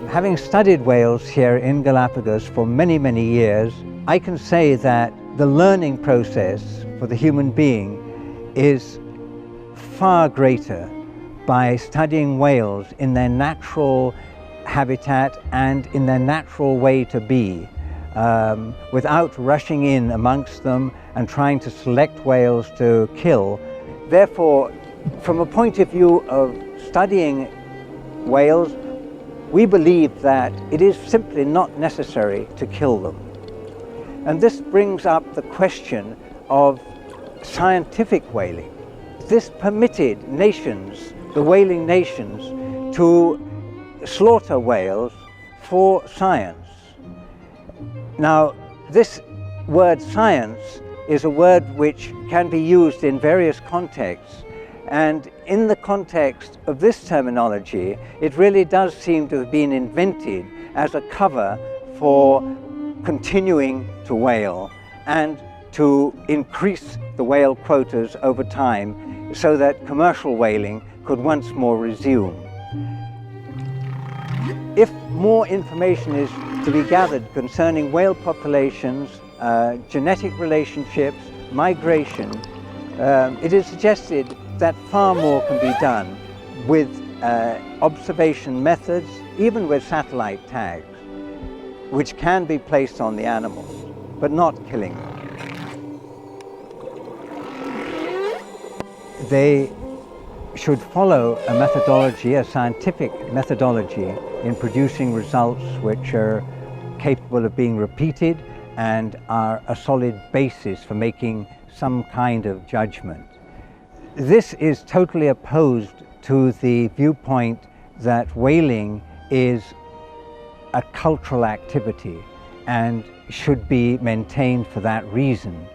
Having studied whales here in Galapagos for many, many years, I can say that the learning process for the human being is far greater by studying whales in their natural habitat and in their natural way to be, without rushing in amongst them and trying to select whales to kill. Therefore, from a point of view of studying whales, we believe that it is simply not necessary to kill them. And this brings up the question of scientific whaling. This permitted nations, the whaling nations, to slaughter whales for science. Now, this word science is a word which can be used in various contexts, and in the context of this terminology, it really does seem to have been invented as a cover for continuing to whale and to increase the whale quotas over time so that commercial whaling could once more resume. If more information is to be gathered concerning whale populations, genetic relationships, migration, it is suggested that far more can be done with observation methods, even with satellite tags, which can be placed on the animals, but not killing them. They should follow a methodology, a scientific methodology, in producing results which are capable of being repeated and are a solid basis for making some kind of judgment. This is totally opposed to the viewpoint that whaling is a cultural activity and should be maintained for that reason.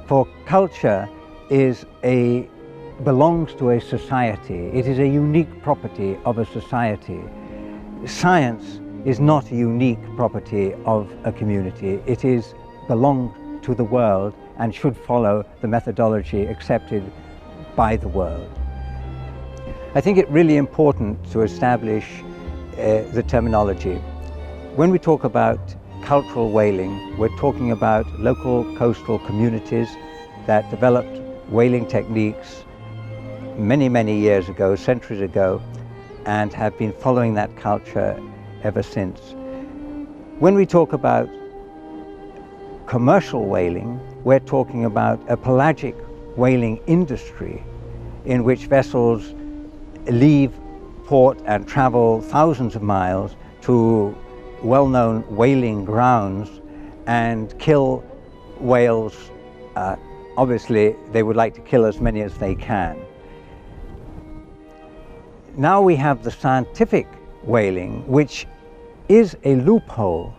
For culture belongs to a society. It is a unique property of a society. Science is not a unique property of a community. It belongs to the world and should follow the methodology accepted by the world. I think it's really important to establish the terminology. When we talk about cultural whaling, we're talking about local coastal communities that developed whaling techniques many, many years ago, centuries ago, and have been following that culture ever since. When we talk about commercial whaling, we're talking about a pelagic whaling industry in which vessels leave port and travel thousands of miles to well-known whaling grounds and kill whales. Obviously, they would like to kill as many as they can. Now we have the scientific whaling, which is a loophole.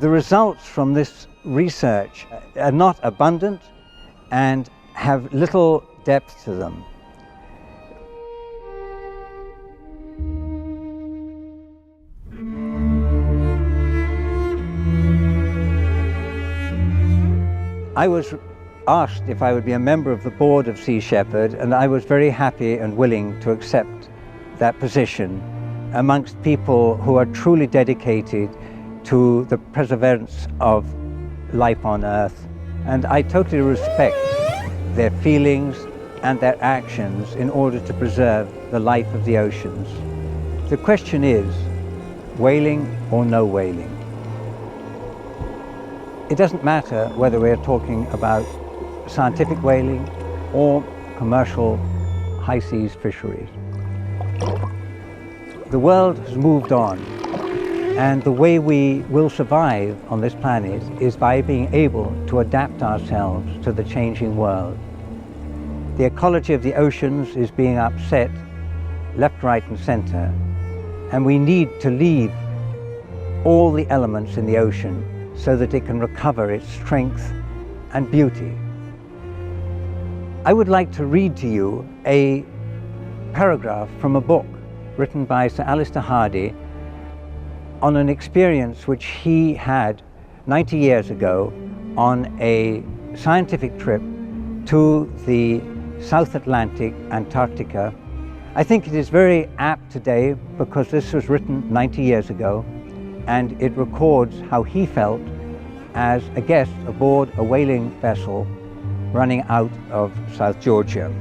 The results from this research are not abundant and have little depth to them. I was asked if I would be a member of the board of Sea Shepherd, and I was very happy and willing to accept that position amongst people who are truly dedicated to the perseverance of life on Earth. And I totally respect their feelings and their actions in order to preserve the life of the oceans. The question is, whaling or no whaling? It doesn't matter whether we're talking about scientific whaling or commercial high seas fisheries. The world has moved on, and the way we will survive on this planet is by being able to adapt ourselves to the changing world. The ecology of the oceans is being upset left, right and center, and we need to leave all the elements in the ocean so that it can recover its strength and beauty. I would like to read to you a paragraph from a book written by Sir Alister Hardy on an experience which he had 90 years ago on a scientific trip to the South Atlantic, Antarctica, I think it is very apt today because this was written 90 years ago, and it records how he felt as a guest aboard a whaling vessel running out of South Georgia.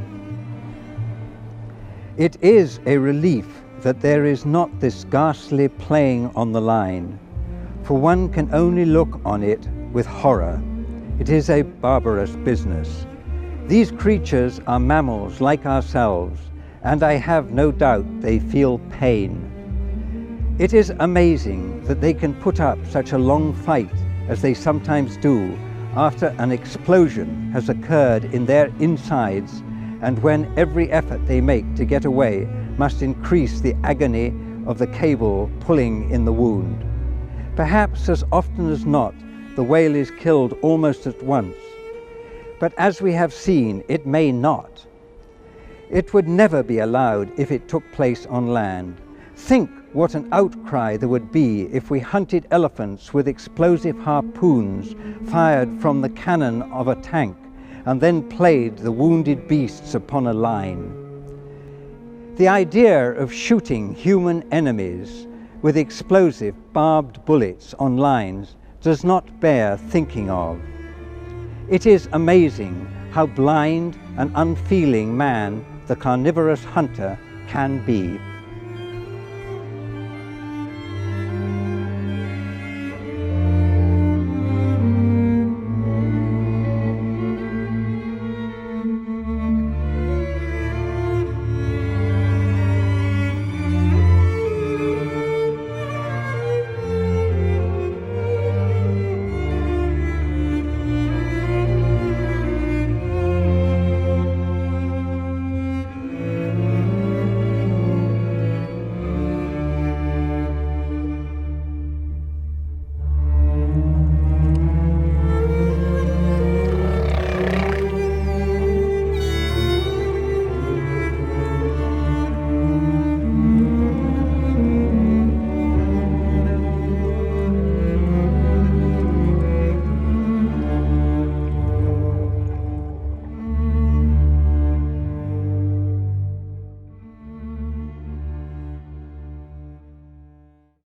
It is a relief that there is not this ghastly playing on the line, for one can only look on it with horror. It is a barbarous business. These creatures are mammals like ourselves, and I have no doubt they feel pain. It is amazing that they can put up such a long fight as they sometimes do after an explosion has occurred in their insides, and when every effort they make to get away must increase the agony of the cable pulling in the wound. Perhaps as often as not, the whale is killed almost at once. But as we have seen, it may not. It would never be allowed if it took place on land. Think what an outcry there would be if we hunted elephants with explosive harpoons fired from the cannon of a tank and then played the wounded beasts upon a line. The idea of shooting human enemies with explosive barbed bullets on lines does not bear thinking of. It is amazing how blind and unfeeling man, the carnivorous hunter, can be.